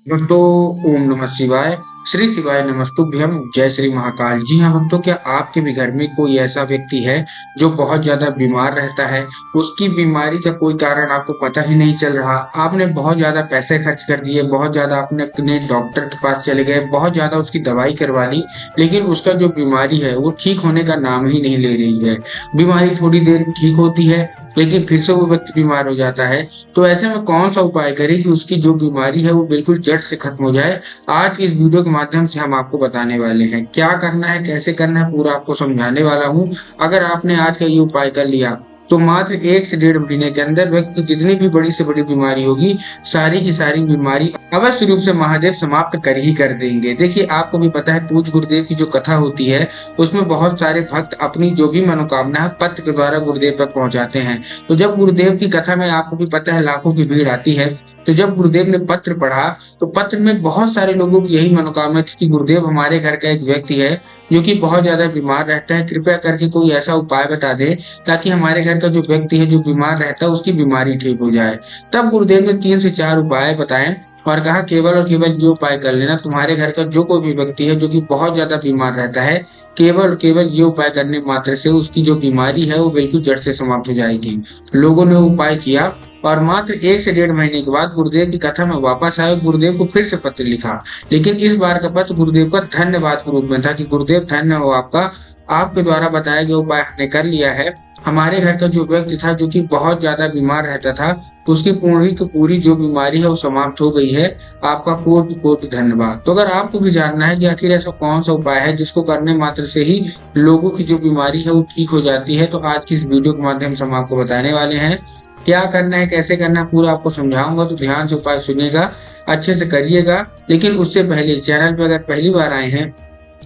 भक्तों, ओम नमः शिवाय। श्री शिवाय नमस्तुभ्यम। जय श्री महाकाल। जी हाँ भक्तों, क्या आपके भी घर में कोई ऐसा व्यक्ति है जो बहुत ज्यादा बीमार रहता है? उसकी बीमारी का कोई कारण आपको पता ही नहीं चल रहा। आपने बहुत ज्यादा पैसे खर्च कर दिए, बहुत ज्यादा आपने अपने डॉक्टर के पास चले गए, बहुत ज्यादा उसकी दवाई करवा ली, लेकिन उसका जो बीमारी है वो ठीक होने का नाम ही नहीं ले रही है। बीमारी थोड़ी देर ठीक होती है, लेकिन फिर से वो व्यक्ति बीमार हो जाता है। तो ऐसे में कौन सा उपाय करें कि उसकी जो बीमारी है वो बिल्कुल जड़ से खत्म हो जाए? आज की इस वीडियो के माध्यम से हम आपको बताने वाले हैं क्या करना है, कैसे करना है, पूरा आपको समझाने वाला हूँ। अगर आपने आज का ये उपाय कर लिया तो मात्र 1 से 1.5 महीने के अंदर व्यक्ति की जितनी भी बड़ी से बड़ी बीमारी होगी, सारी की सारी बीमारी अवश्य रूप से महादेव समाप्त कर ही कर देंगे। देखिए, आपको भी पता है पूज्य गुरुदेव की जो कथा होती है उसमें बहुत सारे भक्त अपनी जो भी मनोकामना है पत्र के द्वारा गुरुदेव तक पहुंचाते हैं। तो जब गुरुदेव की कथा में आपको भी पता है लाखों की भीड़ आती है, तो जब गुरुदेव ने पत्र पढ़ा तो पत्र में बहुत सारे लोगों की यही मनोकामना थी कि गुरुदेव, हमारे घर का एक व्यक्ति है जो कि बहुत ज्यादा बीमार रहता है, कृपया करके कोई ऐसा उपाय बता दे ताकि हमारे घर का जो व्यक्ति है जो बीमार रहता है उसकी बीमारी ठीक हो जाए। तब गुरुदेव ने 3 से 4 उपाय बताए और कहा केवल और केवल ये उपाय कर लेना, तुम्हारे घर का जो कोई भी व्यक्ति है जो कि बहुत ज्यादा बीमार रहता है, केवल और केवल ये उपाय करने मात्र से उसकी जो बीमारी है वो बिल्कुल जड़ से समाप्त हो जाएगी। लोगों ने उपाय किया और मात्र 1 से 1.5 महीने के बाद गुरुदेव की कथा में वापस आए। गुरुदेव को फिर से पत्र लिखा, लेकिन इस बार का पत्र गुरुदेव का धन्यवाद के रूप में था कि गुरुदेव धन्य हो आपका, आपके द्वारा बताया गया उपाय हमने कर लिया है। हमारे घर का जो व्यक्ति था जो कि बहुत ज्यादा बीमार रहता था, उसकी पूरी की पूरी जो बीमारी है वो समाप्त हो गई है। आपका कोटि कोटि धन्यवाद। तो अगर आपको भी जानना है कि आखिर ऐसा कौन सा उपाय है जिसको करने मात्र से ही लोगों की जो बीमारी है वो ठीक हो जाती है, तो आज की इस वीडियो के माध्यम से हम आपको बताने वाले हैं क्या करना है, कैसे करना है, पूरा आपको समझाऊंगा। तो ध्यान से उपाय सुनिएगा, अच्छे से करिएगा। लेकिन उससे पहले चैनल पर अगर पहली बार आए हैं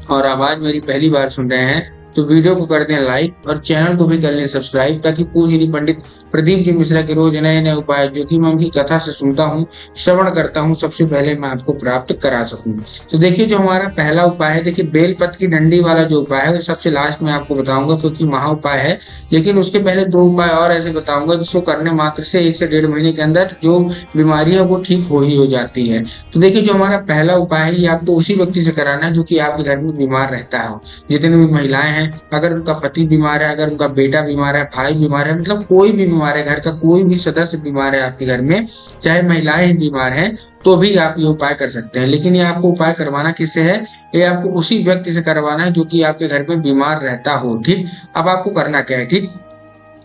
और आवाज मेरी पहली बार सुन रहे हैं तो वीडियो को कर दें लाइक और चैनल को भी कर लें सब्सक्राइब, ताकि पूज्य पंडित प्रदीप जी मिश्रा के रोज नए नए उपाय जो कि मैं उनकी कथा से सुनता हूँ, श्रवण करता हूँ, सबसे पहले मैं आपको प्राप्त करा सकूं। तो देखिए, जो हमारा पहला उपाय है, देखिए बेलपत्र की डंडी वाला जो उपाय है वो सबसे लास्ट में आपको बताऊंगा क्योंकि महा उपाय है। लेकिन उसके पहले 2 उपाय और ऐसे बताऊंगा जिसको करने मात्र से 1 से 1.5 महीने के अंदर जो बीमारी है वो ठीक हो जाती है। तो देखिए, जो हमारा पहला उपाय है ये आपको उसी व्यक्ति से कराना है जो कि आपके घर में बीमार रहता है। जितनी भी महिलाएं हैं, अगर उनका पति बीमार है, अगर उनका बेटा बीमार है, भाई बीमार है, मतलब कोई भी बीमार है, घर का कोई भी सदस्य बीमार है आपके घर में, चाहे महिलाएं ही बीमार हैं, तो भी आप ये उपाय कर सकते हैं। लेकिन ये आपको उपाय करवाना किससे है? ये आपको उसी व्यक्ति से करवाना है जो कि आपके घर में बीमार रहता हो। ठीक, अब आपको करना क्या है? ठीक,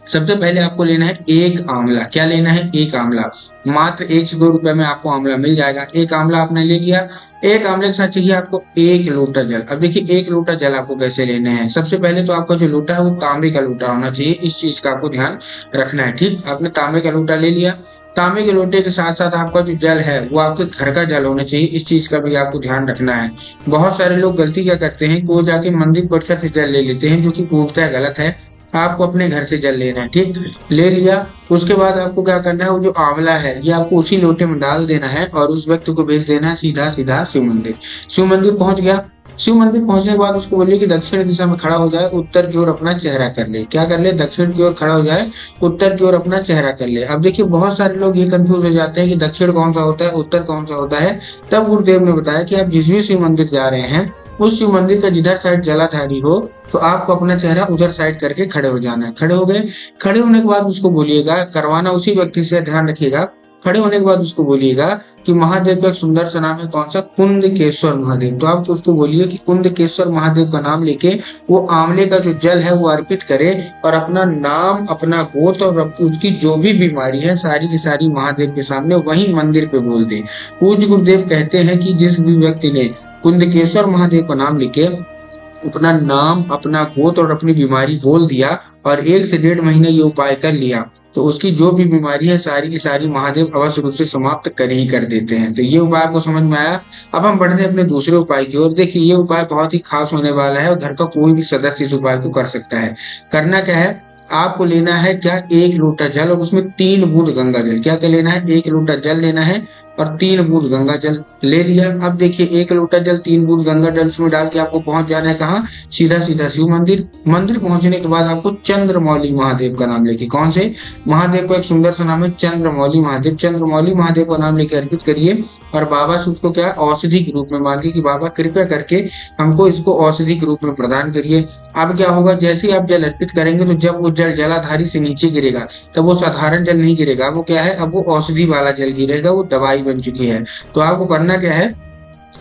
सबसे पहले आपको लेना है एक आंवला। क्या लेना है? एक आंवला। मात्र 1 से 2 रुपए में आपको आंवला मिल जाएगा। एक आंवला आपने ले लिया। एक आंवले के साथ चाहिए आपको 1 लोटा जल। अब देखिए, 1 लोटा जल आपको कैसे लेने हैं। सबसे पहले तो आपका जो लोटा है वो तांबे का लोटा होना चाहिए, इस चीज का आपको ध्यान रखना है। ठीक, आपने तांबे का लोटा ले लिया। तांबे के लोटे के साथ साथ आपका जो जल है वो आपके घर का जल होना चाहिए, इस चीज का भी आपको ध्यान रखना है। बहुत सारे लोग गलती क्या करते हैं कि वो जाके मंदिर परिसर से जल ले लेते हैं, जो कि पूर्णतः गलत है। आपको अपने घर से जल लेना है। ठीक, ले लिया। उसके बाद आपको क्या करना है, वो जो आंवला है ये आपको उसी लोटे में डाल देना है और उस व्यक्ति को भेज देना है सीधा सीधा शिव मंदिर। शिव मंदिर पहुंच गया। शिव मंदिर पहुंचने के बाद उसको बोलिए कि दक्षिण दिशा में खड़ा हो जाए, उत्तर की ओर अपना चेहरा कर ले। क्या कर ले? दक्षिण की ओर खड़ा हो जाए, उत्तर की ओर अपना चेहरा कर ले। अब देखिए, बहुत सारे लोग ये कंफ्यूज हो जाते हैं कि दक्षिण कौन सा होता है, उत्तर कौन सा होता है। तब गुरुदेव ने बताया कि आप जिस भी शिव मंदिर जा रहे हैं उस शिव मंदिर का जिधर साइड जलाधारी हो तो आपको अपना चेहरा उधर साइड करके खड़े हो जाना है। खड़े हो गए। खड़े होने के बाद उसको बोलिएगा, करवाना उसी व्यक्ति से, ध्यान रखिएगा। खड़े होने के बाद उसको बोलिएगा कि महादेव का एक सुंदर सा नाम है, कौन सा? कुंदकेश्वर महादेव। तो आप उसको बोलिए कि कुंदकेश्वर महादेव का नाम लेके वो आंवले का जो जल है वो अर्पित करे और अपना नाम, अपना गोत्र और उसकी जो भी बीमारी है सारी की सारी महादेव के सामने वहीं मंदिर पे बोल दे। पूज्य गुरुदेव कहते हैं कि जिस भी व्यक्ति ने कुंदकेश्वर महादेव का नाम लेके अपना नाम, अपना गोत्र और अपनी बीमारी बोल दिया और 1 से 1.5 महीने ये उपाय कर लिया, तो उसकी जो भी बीमारी है सारी की सारी महादेव अवश्य रूप से समाप्त कर ही कर देते हैं। तो ये उपाय आपको समझ में आया। अब हम बढ़ते हैं अपने दूसरे उपाय की ओर। देखिए, ये उपाय बहुत ही खास होने वाला है और घर का कोई भी सदस्य इस उपाय को कर सकता है। करना क्या है, आपको लेना है क्या? 1 लोटा जल और उसमें 3 बूंद गंगा जल। क्या क्या लेना है? 1 लोटा जल लेना है, और 3 बूंद गंगा जल ले लिया। अब देखिए 1 लोटा जल 3 बूंद गंगा जल उसमें डाल के आपको पहुंच जाना है कहाँ, सीधा सीधा शिव मंदिर। मंदिर पहुंचने के बाद आपको चंद्रमौली महादेव का नाम लेके, कौन से महादेव का एक सुंदर सा नाम है चंद्रमौली महादेव, चंद्रमौली महादेव का नाम लेके अर्पित करिए और बाबा से उसको क्या औषधि के रूप में मांगे कि बाबा कृपया करके हमको इसको औषधि के रूप में प्रदान करिए। अब क्या होगा, जैसे ही आप जल अर्पित करेंगे तो जब वो जल जलाधारी से नीचे गिरेगा तब वो साधारण जल नहीं गिरेगा, वो क्या है, अब वो औषधि वाला जल गिरेगा, वो दवाई बन चुकी है। तो आपको करना क्या है,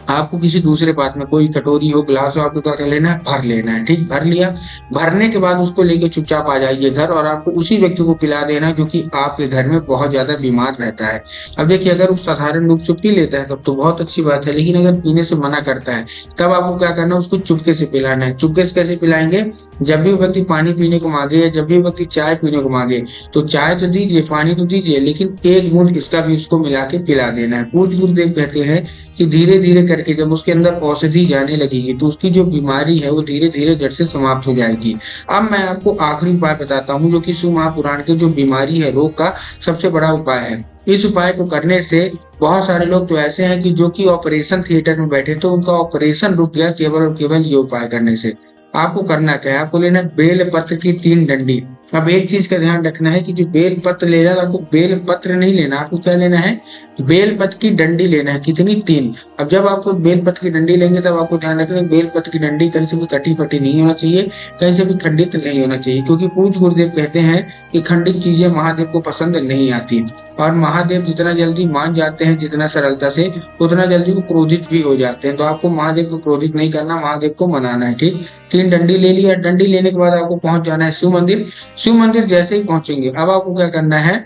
आपको किसी दूसरे पात्र में, कोई कटोरी हो, गिलास हो, आपको क्या कर लेना है, भर लेना है। ठीक, भर लिया। भरने के बाद उसको लेके चुपचाप आ जाइए घर और आपको उसी व्यक्ति को पिला देना जो कि आपके घर में बहुत ज्यादा बीमार रहता है। अब देखिए अगर वो साधारण रूप से पी लेता है तब तो बहुत अच्छी बात है, लेकिन अगर पीने से मना करता है तब आपको क्या करना है, उसको चुपके से पिलाना है। चुपके से कैसे पिलाएंगे, जब भी व्यक्ति पानी पीने को मांगे या जब भी व्यक्ति चाय पीने को मांगे तो चाय तो दीजिए, पानी तो दीजिए, लेकिन 1 बूंद इसका भी उसको मिला के पिला देना है। पूज्य गुरुदेव कहते हैं कि धीरे धीरे करके जब उसके अंदर औषधि जाने लगेगी तो उसकी जो बीमारी है वो धीरे धीरे जड़ से समाप्त हो जाएगी। अब मैं आपको आखिरी उपाय बताता हूँ जो कि शिव महापुराण के जो बीमारी है, रोग का सबसे बड़ा उपाय है। इस उपाय को करने से बहुत सारे लोग तो ऐसे हैं कि जो कि ऑपरेशन थिएटर में बैठे तो उनका ऑपरेशन रुक गया केवल और केवल ये उपाय करने से। आपको करना क्या है, आपको लेना बेल पत्र की 3 डंडी। अब एक चीज का ध्यान रखना है कि जो बेल पत्र लेना है आपको बेल पत्र नहीं लेना, आपको क्या लेना है, बेल पत्र की डंडी लेना है। कितनी, 3। अब जब आपको बेल पत्र की डंडी लेंगे तब आपको ध्यान रखना है बेल पत्र की डंडी कहीं से भी कटी फटी नहीं होना चाहिए, कहीं से भी खंडित नहीं होना चाहिए, क्योंकि पूज्य गुरुदेव कहते हैं कि खंडित चीजें महादेव को पसंद नहीं आती और महादेव जितना जल्दी मान जाते हैं जितना सरलता से, उतना जल्दी वो क्रोधित भी हो जाते हैं। तो आपको महादेव को क्रोधित नहीं करना, महादेव को मनाना है। ठीक, 3 डंडी ले लिया। डंडी लेने के बाद आपको पहुंच जाना है शिव मंदिर। शिव मंदिर जैसे ही पहुंचेंगे अब आपको क्या करना है,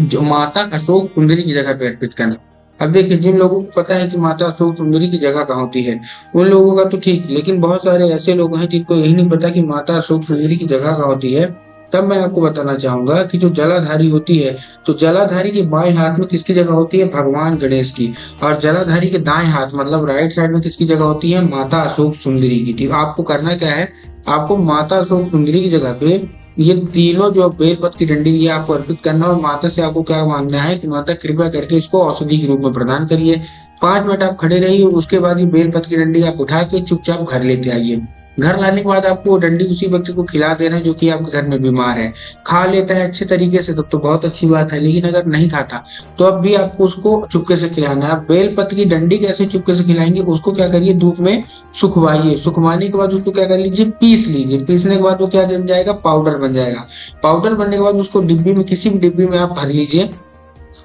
जो माता अशोक सुंदरी की जगह पे अर्पित करना। अब देखिए जिन लोगों को पता है कि माता अशोक सुंदरी की जगह कहाँ होती है उन लोगों का तो ठीक, लेकिन बहुत सारे ऐसे लोग हैं जिनको यही नहीं पता कि माता अशोक सुंदरी की जगह कहाँ होती है। तब मैं आपको बताना चाहूंगा कि जो जलाधारी होती है तो जलाधारी के बाएं हाथ में किसकी जगह होती है, भगवान गणेश की, और जलाधारी के दाएं हाथ मतलब राइट साइड में किसकी जगह होती है, माता अशोक सुंदरी की। ठीक, आपको करना क्या है, आपको माता अशोक सुंदरी की जगह पे ये तीनों जो बेलपत्र की डंडी ये आपको अर्पित करना और माता से आपको क्या मांगना है कि माता कृपया करके इसको औषधि के रूप में प्रदान करिए। 5 मिनट आप खड़े रहिए, उसके बाद ये बेलपत्र की डंडी आप उठा के चुपचाप घर लेते आइए। घर लाने के बाद आपको डंडी उसी व्यक्ति को खिला देना है जो कि आपके घर में बीमार है। खा लेता है अच्छे तरीके से तब तो बहुत अच्छी बात है, लेकिन अगर नहीं खाता तो अब भी आपको उसको चुपके से खिलाना है। बेलपत्र की डंडी कैसे चुपके से खिलाएंगे, उसको क्या करिए, धूप में सुखवाइए। सुखवाने के बाद उसको क्या कर लीजिए, पीस लीजिए। पीसने के बाद वो क्या बन जाएगा, पाउडर बन जाएगा। पाउडर बनने के बाद उसको डिब्बी में, किसी भी डिब्बी में आप भर लीजिए।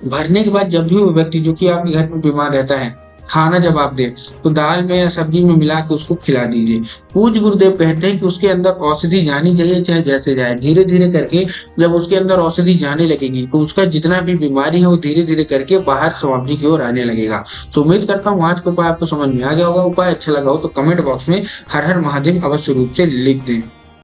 भरने के बाद जब भी वो व्यक्ति जो कि आपके घर में बीमार रहता है खाना जब आप दे तो दाल में या सब्जी में मिला के उसको खिला दीजिए। पूज्य गुरुदेव कहते हैं कि उसके अंदर औषधि जानी चाहिए चाहे जैसे जाए। धीरे धीरे करके जब उसके अंदर औषधि जाने लगेगी तो उसका जितना भी बीमारी है वो धीरे धीरे करके बाहर समाप्ति की ओर आने लगेगा। तो उम्मीद करता हूँ आज का उपाय आपको समझ में आ गया होगा। उपाय अच्छा लगा हो तो कमेंट बॉक्स में हर हर महादेव अवश्य रूप से लिख दें।